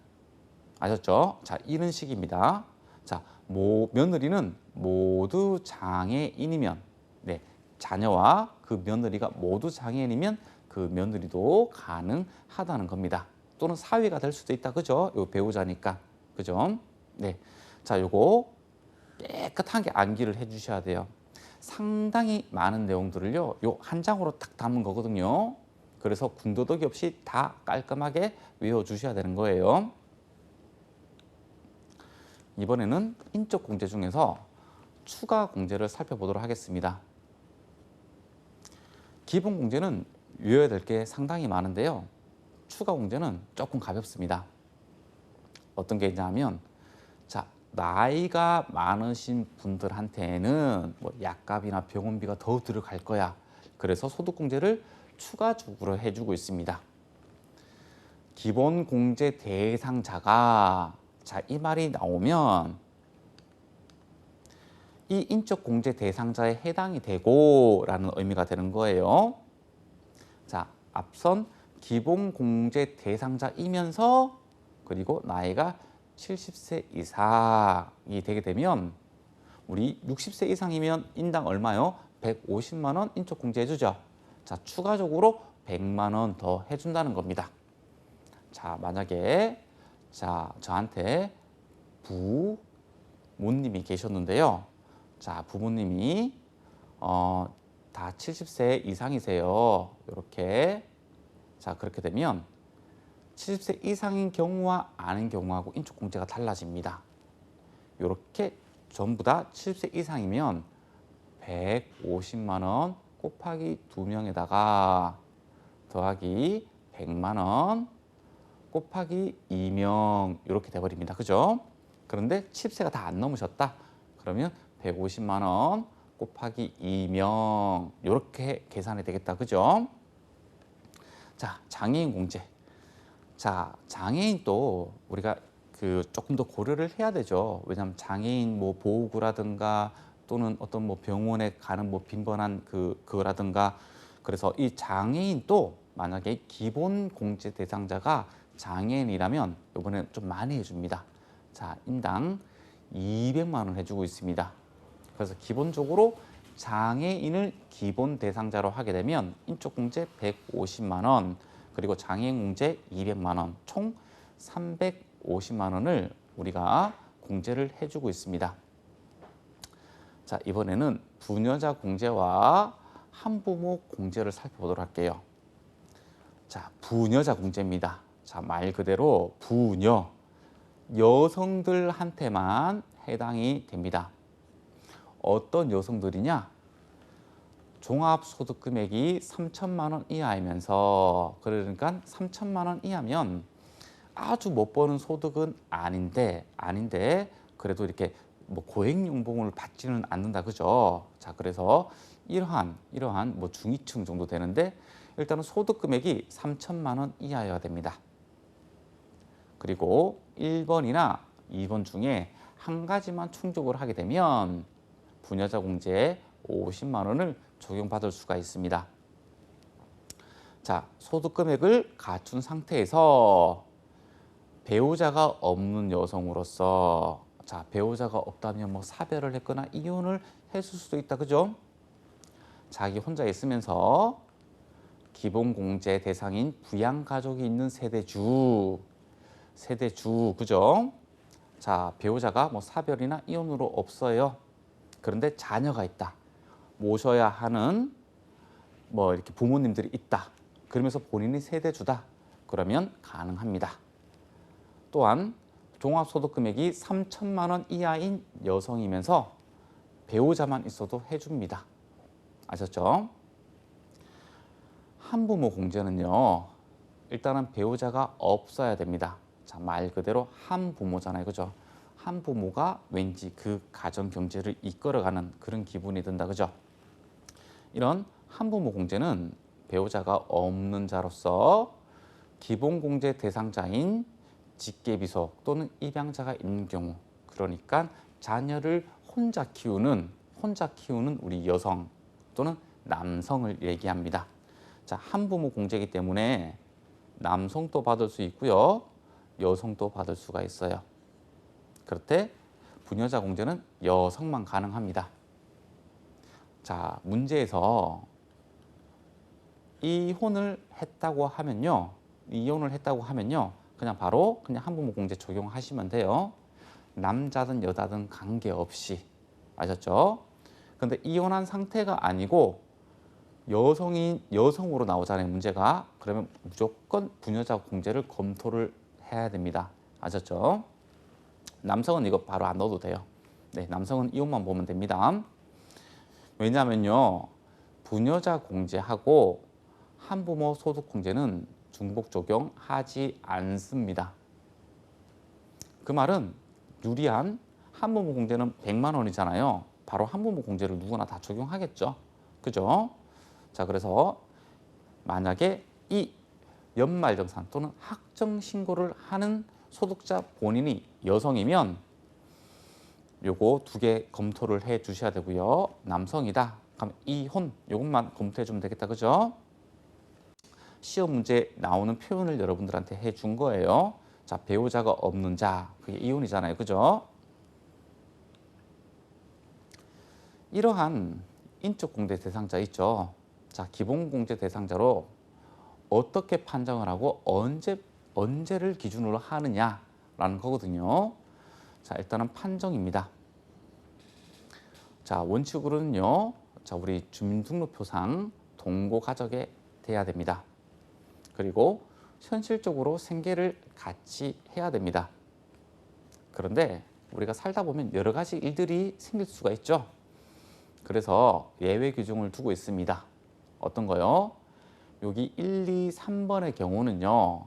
아셨죠? 자, 이런 식입니다. 자, 며느리는 모두 장애인이면, 네, 자녀와 그 며느리가 모두 장애인이면 그 며느리도 가능하다는 겁니다. 또는 사위가 될 수도 있다, 그죠? 요 배우자니까, 그죠? 네, 자, 요거 깨끗하게 암기를 해주셔야 돼요. 상당히 많은 내용들을요, 요 한 장으로 딱 담은 거거든요. 그래서 군더더기 없이 다 깔끔하게 외워주셔야 되는 거예요. 이번에는 인적 공제 중에서 추가 공제를 살펴보도록 하겠습니다. 기본 공제는 외워야 될 게 상당히 많은데요. 추가 공제는 조금 가볍습니다. 어떤 게 있냐면, 자, 나이가 많으신 분들한테는 뭐 약값이나 병원비가 더 들어갈 거야. 그래서 소득공제를 추가적으로 해주고 있습니다. 기본공제 대상자가, 자, 이 말이 나오면 이 인적공제 대상자에 해당이 되고 라는 의미가 되는 거예요. 자, 앞선 기본공제 대상자이면서 그리고 나이가 70세 이상이 되게 되면, 우리 60세 이상이면 인당 얼마요? 150만 원 인적공제 해주죠. 자, 추가적으로 100만 원 더 해준다는 겁니다. 자, 만약에 저한테 부모님이 계셨는데요. 자, 부모님이 다 70세 이상이세요. 이렇게. 자, 그렇게 되면 70세 이상인 경우와 아닌 경우하고 인적공제가 달라집니다. 이렇게 전부 다 70세 이상이면 150만 원 곱하기 2명에다가 더하기 100만 원 곱하기 2명 이렇게 돼버립니다. 그죠? 그런데 70세가 다 안 넘으셨다. 그러면 150만 원 곱하기 2명 이렇게 계산이 되겠다. 그죠? 자, 장애인 공제. 자, 장애인 또 우리가 조금 더 고려를 해야 되죠. 왜냐하면 장애인 뭐 보호구라든가 또는 어떤 뭐 병원에 가는 뭐 빈번한 그거라든가, 그래서 이 장애인 또 만약에 기본 공제 대상자가 장애인이라면 이번에 좀 많이 해줍니다. 자, 인당 200만 원 해주고 있습니다. 그래서 기본적으로 장애인을 기본 대상자로 하게 되면 인적공제 150만 원, 그리고 장애인 공제 200만 원, 총 350만 원을 우리가 공제를 해주고 있습니다. 자, 이번에는 부녀자 공제와 한부모 공제를 살펴보도록 할게요. 자, 부녀자 공제입니다. 자, 말 그대로 부녀, 여성들한테만 해당이 됩니다. 어떤 여성들이냐? 종합소득 금액이 3천만 원 이하이면서, 그러니까 3천만 원 이하면 아주 못 버는 소득은 아닌데 그래도 이렇게 뭐 고액연봉을 받지는 않는다, 그죠? 자, 그래서 이러한 뭐 중위층 정도 되는데 일단은 소득 금액이 3천만 원 이하여야 됩니다. 그리고 1번이나 2번 중에 한 가지만 충족을 하게 되면 부녀자 공제 50만 원을 적용받을 수가 있습니다. 자, 소득 금액을 갖춘 상태에서 배우자가 없는 여성으로서, 자, 배우자가 없다면 뭐 사별을 했거나 이혼을 했을 수도 있다, 그죠? 자기 혼자 있으면서 기본공제 대상인 부양가족이 있는 세대주, 그죠? 자, 배우자가 뭐 사별이나 이혼으로 없어요. 그런데 자녀가 있다. 모셔야 하는 뭐 이렇게 부모님들이 있다. 그러면서 본인이 세대주다. 그러면 가능합니다. 또한 종합소득 금액이 3천만 원 이하인 여성이면서 배우자만 있어도 해줍니다. 아셨죠? 한부모 공제는요, 일단은 배우자가 없어야 됩니다. 자, 말 그대로 한부모잖아요, 그죠? 한부모가 왠지 그 가정 경제를 이끌어가는 그런 기분이 든다, 그죠? 이런 한부모 공제는 배우자가 없는 자로서 기본공제 대상자인 직계비속 또는 입양자가 있는 경우, 그러니까 자녀를 혼자 키우는 우리 여성 또는 남성을 얘기합니다. 자, 한부모 공제이기 때문에 남성도 받을 수 있고요, 여성도 받을 수가 있어요. 그렇대 부녀자 공제는 여성만 가능합니다. 자, 문제에서 이혼을 했다고 하면요, 그냥 바로 한부모 공제 적용하시면 돼요. 남자든 여자든 관계없이. 아셨죠? 근데 이혼한 상태가 아니고 여성으로 나오잖아요, 문제가. 그러면 무조건 부녀자 공제를 검토를 해야 됩니다. 아셨죠? 남성은 이거 바로 안 넣어도 돼요. 네, 남성은 이혼만 보면 됩니다. 왜냐하면요, 부녀자 공제하고 한부모 소득 공제는 중복 적용하지 않습니다. 그 말은 유리한 한부모 공제는 100만 원이잖아요. 바로 한부모 공제를 누구나 다 적용하겠죠. 그죠? 자, 그래서 만약에 이 연말정산 또는 학정 신고를 하는 소득자 본인이 여성이면 요거 2개 검토를 해 주셔야 되고요. 남성이다. 그럼 이혼 요것만 검토해 주면 되겠다. 그죠? 시험 문제 나오는 표현을 여러분들한테 해 준 거예요. 자, 배우자가 없는 자, 그게 이혼이잖아요. 그죠? 이러한 인적 공제 대상자 있죠. 자, 기본 공제 대상자로 어떻게 판정을 하고 언제를 기준으로 하느냐라는 거거든요. 자, 일단은 판정입니다. 자, 원칙으로는요, 자, 우리 주민등록표상 동거 가족에 돼야 됩니다. 그리고 현실적으로 생계를 같이 해야 됩니다. 그런데 우리가 살다 보면 여러 가지 일들이 생길 수가 있죠. 그래서 예외 규정을 두고 있습니다. 어떤 거요? 여기 1, 2, 3번의 경우는요,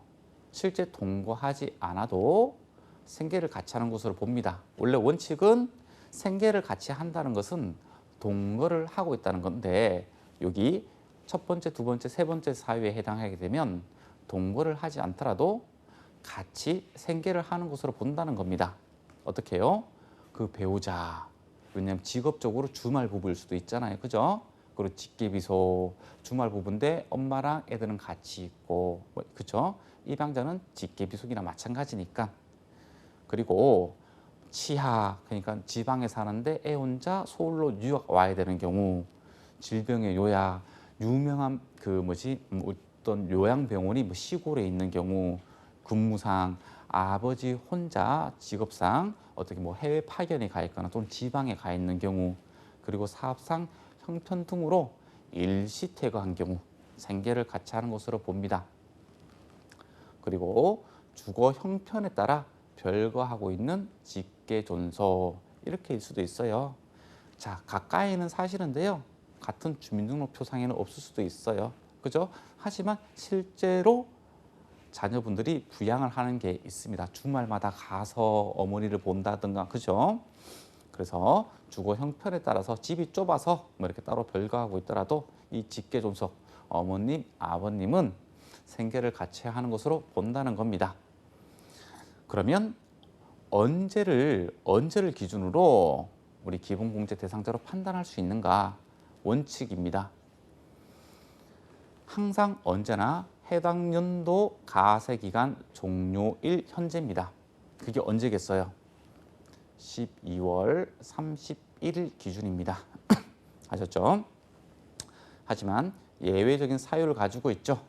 실제 동거하지 않아도 생계를 같이 하는 것으로 봅니다. 원래 원칙은 생계를 같이 한다는 것은 동거를 하고 있다는 건데, 여기 첫 번째, 두 번째, 세 번째 사유에 해당하게 되면 동거를 하지 않더라도 같이 생계를 하는 것으로 본다는 겁니다. 어떻게 해요? 그 배우자, 왜냐하면 직업적으로 주말 부부일 수도 있잖아요. 그죠? 그리고 직계비속, 주말 부부인데 엄마랑 애들은 같이 있고, 그죠? 입양자는 직계비속이나 마찬가지니까. 그리고 치아, 그러니까 지방에 사는데 애 혼자 서울로 유학 와야 되는 경우, 질병의 요약, 유명한 어떤 요양병원이 뭐 시골에 있는 경우, 근무상, 아버지 혼자 직업상 어떻게 뭐 해외 파견에 가 있거나 또는 지방에 가 있는 경우, 그리고 사업상 형편 등으로 일시퇴거한 경우 생계를 같이 하는 것으로 봅니다. 그리고 주거 형편에 따라 별거하고 있는 직계존속, 이렇게일 수도 있어요. 자, 가까이는 사시는데요, 같은 주민등록표상에는 없을 수도 있어요. 그죠? 하지만 실제로 자녀분들이 부양을 하는 게 있습니다. 주말마다 가서 어머니를 본다든가, 그죠? 그래서 주거 형편에 따라서 집이 좁아서 뭐 이렇게 따로 별거하고 있더라도 이 직계존속 어머님, 아버님은 생계를 같이 하는 것으로 본다는 겁니다. 그러면 언제를 기준으로 우리 기본공제 대상자로 판단할 수 있는가? 원칙입니다. 항상 언제나 해당 연도 가세기간 종료일 현재입니다. 그게 언제겠어요? 12월 31일 기준입니다. 아셨죠? 하지만 예외적인 사유를 가지고 있죠.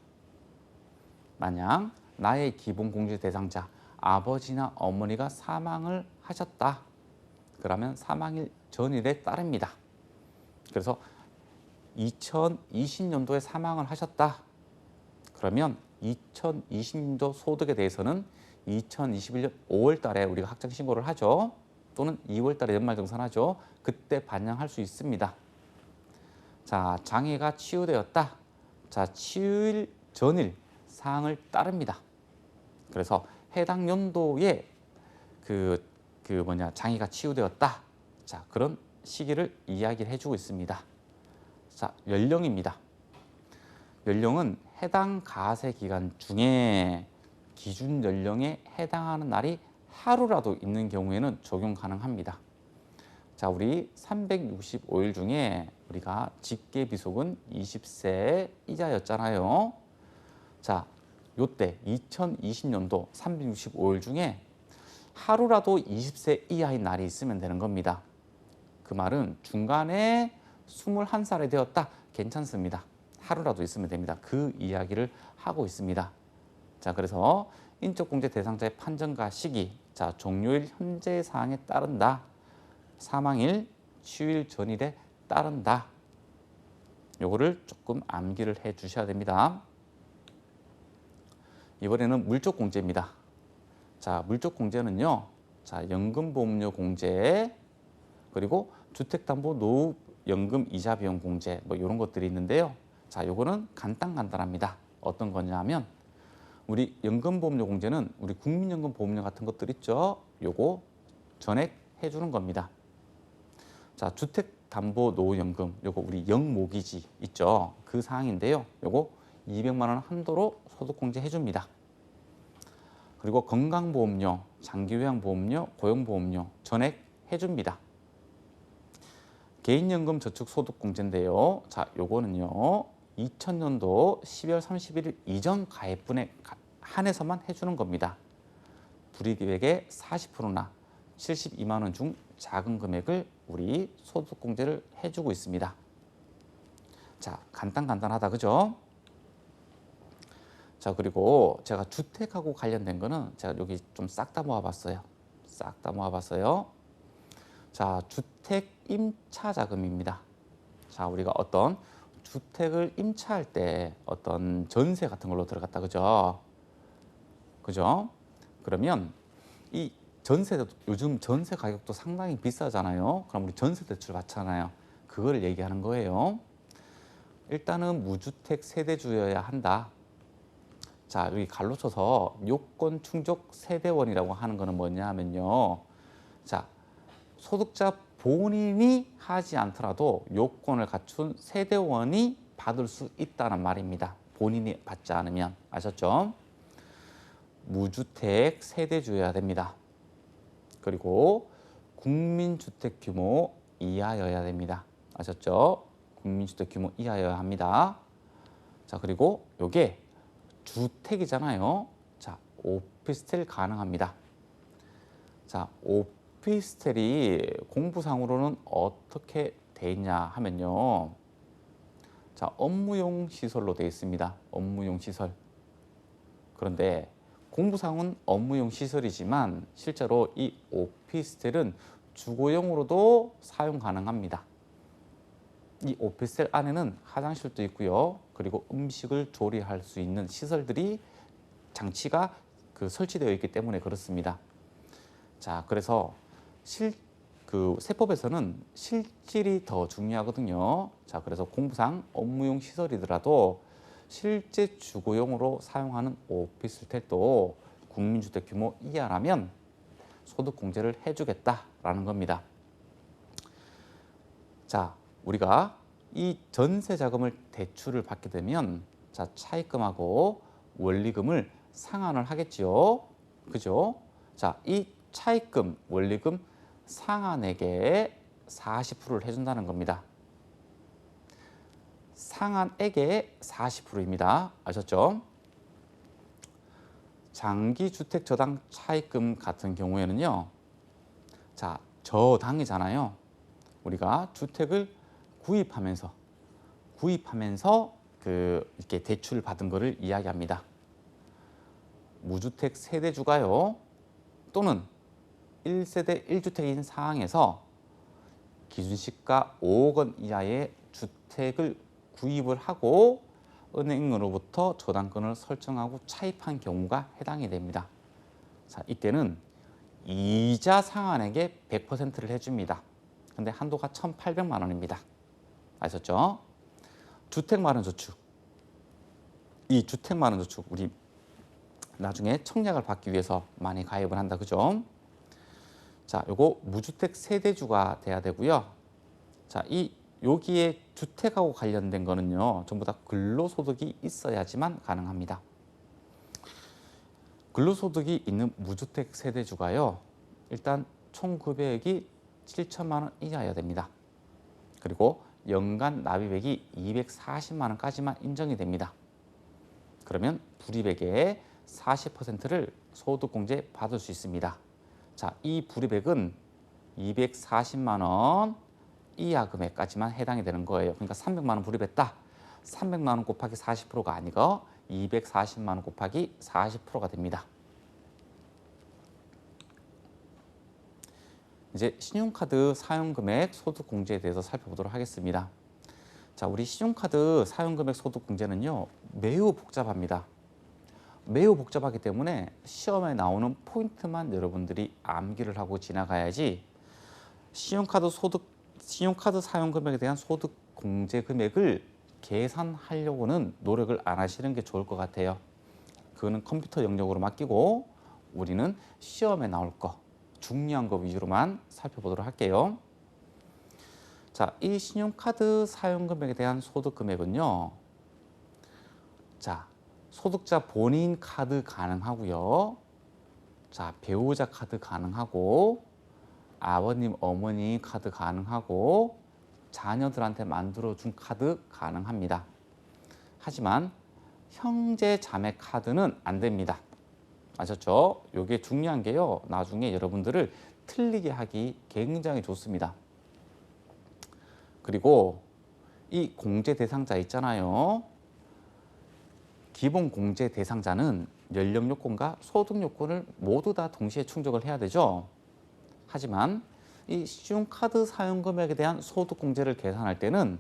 만약 나의 기본공제 대상자 아버지나 어머니가 사망을 하셨다. 그러면 사망일 전일에 따릅니다. 그래서 2020년도에 사망을 하셨다. 그러면 2020년도 소득에 대해서는 2021년 5월 달에 우리가 확정 신고를 하죠. 또는 2월 달에 연말정산하죠. 그때 반영할 수 있습니다. 자, 장애가 치유되었다. 자, 치유일 전일 사항을 따릅니다. 그래서 해당 연도에 장애가 치유되었다. 자, 그런 시기를 이야기를 해주고 있습니다. 자, 연령입니다. 연령은 해당 가세 기간 중에 기준 연령에 해당하는 날이 하루라도 있는 경우에는 적용 가능합니다. 자, 우리 365일 중에 우리가 직계비속은 20세 이자였잖아요. 자, 요때 2020년도 365일 중에 하루라도 20세 이하인 날이 있으면 되는 겁니다. 그 말은 중간에 21살이 되었다. 괜찮습니다. 하루라도 있으면 됩니다. 그 이야기를 하고 있습니다. 자, 그래서 인적공제 대상자의 판정과 시기, 자, 종료일 현재 사항에 따른다. 사망일, 치유일 전일에 따른다. 요거를 조금 암기를 해 주셔야 됩니다. 이번에는 물적공제입니다. 자, 물적공제는요. 자, 연금보험료 공제, 그리고 주택담보노후연금 이자비용 공제 뭐 이런 것들이 있는데요. 자, 요거는 간단합니다. 어떤 거냐면 우리 연금보험료 공제는 우리 국민연금보험료 같은 것들 있죠. 요거 전액 해주는 겁니다. 자, 주택담보노후연금 요거 우리 영모기지 있죠. 그 사항인데요. 요거 200만 원 한도로 소득공제 해줍니다. 그리고 건강보험료, 장기요양보험료, 고용보험료 전액 해줍니다. 개인연금 저축소득공제인데요. 자, 요거는요. 2000년도 12월 31일 이전 가입분에 한해서만 해주는 겁니다. 불이익액의 40%나 72만 원 중 작은 금액을 우리 소득공제를 해주고 있습니다. 자, 간단하다, 그죠? 자, 그리고 제가 주택하고 관련된 거는 제가 여기 좀 싹 다 모아봤어요. 자, 주택 임차 자금입니다. 자, 우리가 어떤 주택을 임차할 때 어떤 전세 같은 걸로 들어갔다, 그죠? 그러면 이 전세도 요즘 전세 가격도 상당히 비싸잖아요. 그럼 우리 전세 대출 받잖아요. 그걸 얘기하는 거예요. 일단은 무주택 세대주여야 한다. 자, 여기 갈로 쳐서 요건 충족 세대원이라고 하는 거는 뭐냐 하면요. 자, 소득자 본인이 하지 않더라도 요건을 갖춘 세대원이 받을 수 있다는 말입니다. 본인이 받지 않으면. 아셨죠? 무주택 세대주여야 됩니다. 그리고 국민주택 규모 이하여야 됩니다. 아셨죠? 국민주택 규모 이하여야 합니다. 자, 그리고 요게 주택이잖아요. 자, 오피스텔 가능합니다. 자, 오피스텔이 공부상으로는 어떻게 돼 있냐 하면요. 자, 업무용 시설로 되어 있습니다. 업무용 시설. 그런데 공부상은 업무용 시설이지만 실제로 이 오피스텔은 주거용으로도 사용 가능합니다. 이 오피스텔 안에는 화장실도 있고요. 그리고 음식을 조리할 수 있는 시설들이 장치가 설치되어 있기 때문에 그렇습니다. 자, 그래서 세법에서는 실질이 더 중요하거든요. 자, 그래서 공부상 업무용 시설이더라도 실제 주거용으로 사용하는 오피스텔도 국민주택 규모 이하라면 소득공제를 해주겠다라는 겁니다. 자, 우리가 이 전세 자금을 대출을 받게 되면 자, 차입금하고 원리금을 상환을 하겠지요. 그죠? 자, 이 차입금, 원리금 상환액의 40%를 해준다는 겁니다. 상한액의 40%입니다. 아셨죠? 장기주택저당 차입금 같은 경우에는요. 자, 저당이잖아요. 우리가 주택을 구입하면서 이렇게 대출 받은 거를 이야기합니다. 무주택 세대주가요. 또는 1세대 1주택인 상황에서 기준시가 5억 원 이하의 주택을 구입을 하고 은행으로부터 저당권을 설정하고 차입한 경우가 해당이 됩니다. 자, 이때는 이자 상한액의 100%를 해줍니다. 근데 한도가 1,800만 원입니다. 아셨죠? 주택마련저축. 이 주택마련저축 우리 나중에 청약을 받기 위해서 많이 가입을 한다. 그죠? 자, 요거 무주택 세대주가 돼야 되고요. 자, 여기에 주택하고 관련된 거는요. 전부 다 근로소득이 있어야지만 가능합니다. 근로소득이 있는 무주택 세대주가요. 일단 총 급여액이 7천만 원 이하여야 됩니다. 그리고 연간 납입액이 240만 원까지만 인정이 됩니다. 그러면 불입액의 40%를 소득공제 받을 수 있습니다. 자, 이 불입액은 240만 원 이하 금액까지만 해당이 되는 거예요. 그러니까 300만 원 불입했다. 300만 원 곱하기 40%가 아니고 240만 원 곱하기 40%가 됩니다. 이제 신용카드 사용금액 소득공제에 대해서 살펴보도록 하겠습니다. 자, 우리 신용카드 사용금액 소득공제는요. 매우 복잡합니다. 매우 복잡하기 때문에 시험에 나오는 포인트만 여러분들이 암기를 하고 지나가야지 신용카드 사용금액에 대한 소득공제 금액을 계산하려고는 노력을 안 하시는 게 좋을 것 같아요. 그거는 컴퓨터 영역으로 맡기고 우리는 시험에 나올 거, 중요한 거 위주로만 살펴보도록 할게요. 자, 이 신용카드 사용금액에 대한 소득금액은요. 자, 소득자 본인 카드 가능하고요. 자, 배우자 카드 가능하고 아버님, 어머니 카드 가능하고 자녀들한테 만들어준 카드 가능합니다. 하지만 형제, 자매 카드는 안 됩니다. 아셨죠? 이게 중요한 게요. 나중에 여러분들을 틀리게 하기 굉장히 좋습니다. 그리고 이 공제 대상자 있잖아요. 기본 공제 대상자는 연령 요건과 소득 요건을 모두 다 동시에 충족을 해야 되죠. 하지만 이 신용카드 사용금액에 대한 소득공제를 계산할 때는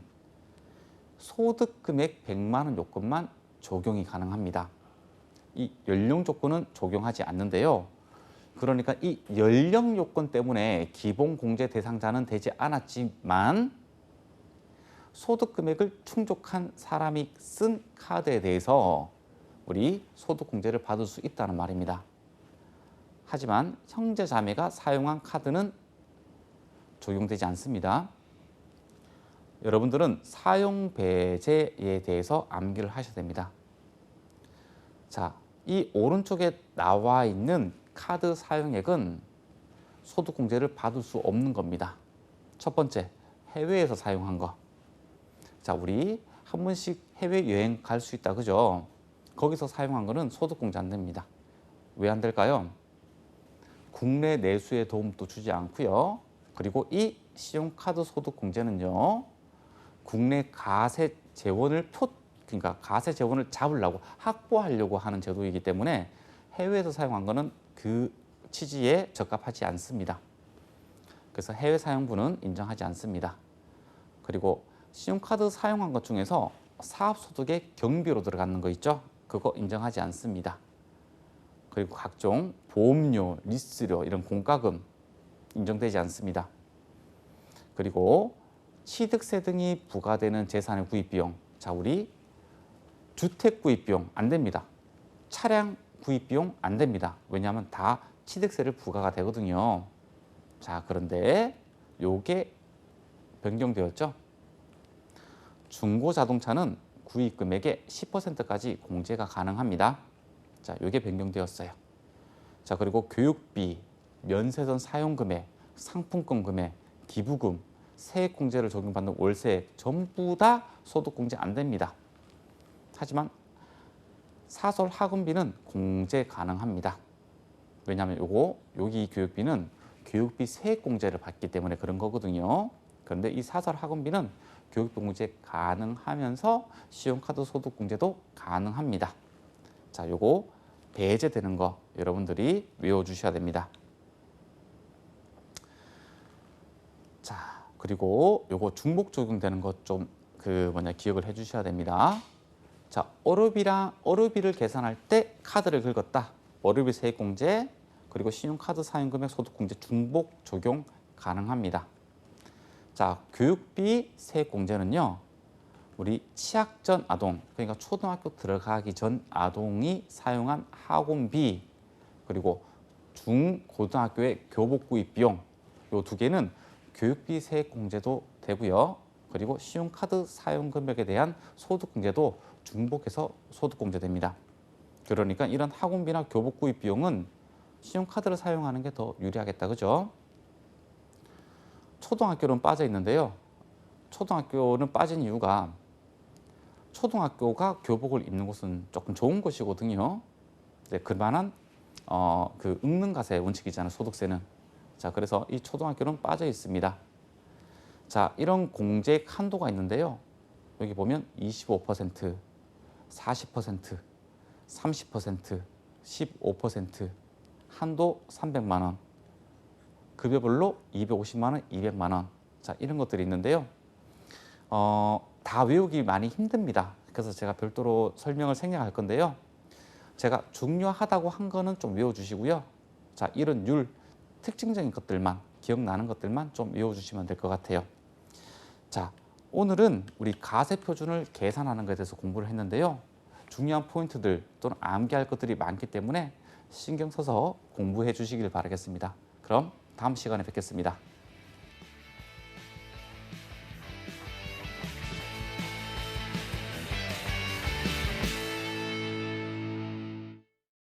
소득금액 100만 원 요건만 적용이 가능합니다. 이 연령 조건은 적용하지 않는데요. 그러니까 이 연령 요건 때문에 기본 공제 대상자는 되지 않았지만 소득금액을 충족한 사람이 쓴 카드에 대해서 우리 소득공제를 받을 수 있다는 말입니다. 하지만 형제, 자매가 사용한 카드는 적용되지 않습니다. 여러분들은 사용 배제에 대해서 암기를 하셔야 됩니다. 자, 이 오른쪽에 나와 있는 카드 사용액은 소득공제를 받을 수 없는 겁니다. 첫 번째, 해외에서 사용한 거. 자, 우리 한 번씩 해외여행 갈 수 있다, 그죠? 거기서 사용한 거는 소득공제 안 됩니다. 왜 안 될까요? 국내 내수에 도움도 주지 않고요. 그리고 이 신용카드 소득공제는요. 국내 가세 재원을 그러니까 가세 재원을 잡으려고 확보하려고 하는 제도이기 때문에 해외에서 사용한 거는 그 취지에 적합하지 않습니다. 그래서 해외 사용분은 인정하지 않습니다. 그리고 신용카드 사용한 것 중에서 사업소득의 경비로 들어가는 거 있죠? 그거 인정하지 않습니다. 그리고 각종 보험료, 리스료 이런 공과금 인정되지 않습니다. 그리고 취득세 등이 부과되는 재산의 구입비용. 자, 우리 주택 구입비용 안 됩니다. 차량 구입비용 안 됩니다. 왜냐하면 다 취득세를 부과가 되거든요. 자, 그런데 요게 변경되었죠. 중고자동차는 구입금액의 10%까지 공제가 가능합니다. 자, 요게 변경되었어요. 자, 그리고 교육비, 면세점 사용금액, 상품권 금액, 기부금, 세액공제를 적용받는 월세액 전부 다 소득공제 안 됩니다. 하지만 사설 학원비는 공제 가능합니다. 왜냐하면 여기 교육비는 교육비 세액공제를 받기 때문에 그런 거거든요. 그런데 이 사설 학원비는 교육비 공제 가능하면서 신용카드 소득공제도 가능합니다. 자, 요거 배제되는 거 여러분들이 외워주셔야 됩니다. 자, 그리고 요거 중복 적용되는 것 좀 기억을 해주셔야 됩니다. 자, 어르비를 계산할 때 카드를 긁었다. 어르비 세액공제 그리고 신용카드 사용금액 소득공제 중복 적용 가능합니다. 자, 교육비 세액공제는요. 우리 취학 전 아동, 그러니까 초등학교 들어가기 전 아동이 사용한 학원비 그리고 중고등학교의 교복 구입 비용 요 두 개는 교육비 세액공제도 되고요. 그리고 신용카드 사용 금액에 대한 소득공제도 중복해서 소득공제됩니다. 그러니까 이런 학원비나 교복 구입 비용은 신용카드를 사용하는 게 더 유리하겠다, 그죠? 초등학교는 빠져 있는데요. 초등학교는 빠진 이유가 초등학교가 교복을 입는 곳은 조금 좋은 곳이거든요. 네, 그만한 응능가세 원칙이잖아요, 소득세는. 자, 그래서 이 초등학교는 빠져 있습니다. 자, 이런 공제액 한도가 있는데요. 여기 보면 25%, 40%, 30%, 15%, 한도 300만 원, 급여별로 250만 원, 200만 원. 자, 이런 것들이 있는데요. 다 외우기 많이 힘듭니다. 그래서 제가 별도로 설명을 생략할 건데요. 제가 중요하다고 한 거는 좀 외워주시고요. 자, 이런 특징적인 것들만, 기억나는 것들만 좀 외워주시면 될 것 같아요. 자, 오늘은 우리 가세표준을 계산하는 것에 대해서 공부를 했는데요. 중요한 포인트들 또는 암기할 것들이 많기 때문에 신경 써서 공부해 주시길 바라겠습니다. 그럼 다음 시간에 뵙겠습니다.